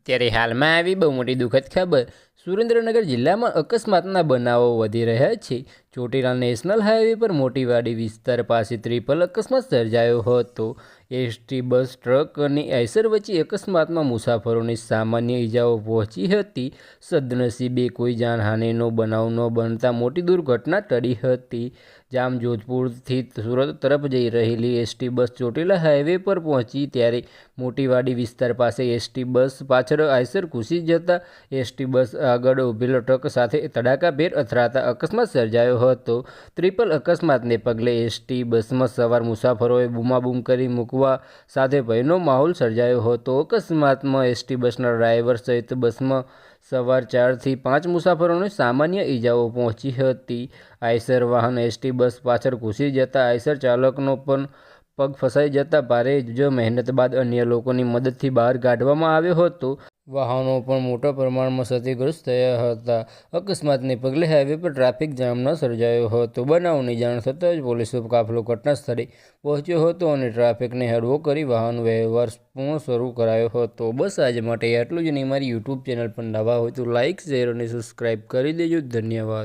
ત્યારે હાલમાં આવી બહુ મોટી દુઃખદ ખબર સુરેન્દ્રનગર જિલ્લામાં અકસ્માતના બનાવો વધી રહ્યા છે। ચોટીલા નેશનલ હાઈવે પર મોટીવાડી વિસ્તાર પાસે ટ્રિપલ અકસ્માત સર્જાયો હતો। એસટી બસ ટ્રક અને આઈસર વચ્ચે અકસ્માતમાં મુસાફરોને સામાન્ય ઈજાઓ પહોંચી હતી। સદનસીબે કોઈ જાનહાનિનો બનાવ ન બનતા મોટી દુર્ઘટના ટળી હતી। જામજોધપુરથી સુરત તરફ જઈ રહેલી એસટી બસ ચોટીલા હાઈવે પર પહોંચી ત્યારે મોટીવાડી વિસ્તાર પાસે એસટી બસ પાછળ આઈસર ઘૂસી જતા એસટી બસ આગળ ઊભેલો ટ્રક સાથે તડાકાભેર અથડાતા અકસ્માત સર્જાયો હતો। ટ્રિપલ અકસ્માતને પગલે એસટી બસમાં સવાર મુસાફરોએ બૂમાબૂમ કરી મૂકવા સાથે ભયનો માહોલ સર્જાયો હતો। અકસ્માતમાં એસટી બસના ડ્રાઈવર સહિત બસમાં સવાર 4 થી 5 મુસાફરોને સામાન્ય ઈજાઓ પહોંચી હતી। આઈસર વાહન એસટી બસ પાછળ ઘૂસી જતા આઈસર ચાલકનો પણ પગ ફસાઈ જતા ભારે જ મહેનત બાદ અન્ય લોકોની મદદથી બહાર કાઢવામાં આવ્યો હતો। વાહનો પણ મોટા પ્રમાણમાં ક્ષતિગ્રસ્ત થયા હતા। અકસ્માતને પગલે હાઈવે પર ટ્રાફિક જામ ન સર્જાયો હતો। બનાવની જાણ થતાં જ પોલીસનો કાફલો ઘટના સ્થળે પહોંચ્યો હતો અને ટ્રાફિકને હળવો કરી વાહન વ્યવહાર પુનઃ શરૂ કરાયો હતો। બસ આજ માટે આટલું જ નહીં। મારી યુટ્યુબ ચેનલ પર નવા હોય તો લાઇક, શેર અને સબસ્ક્રાઈબ કરી દેજો। ધન્યવાદ।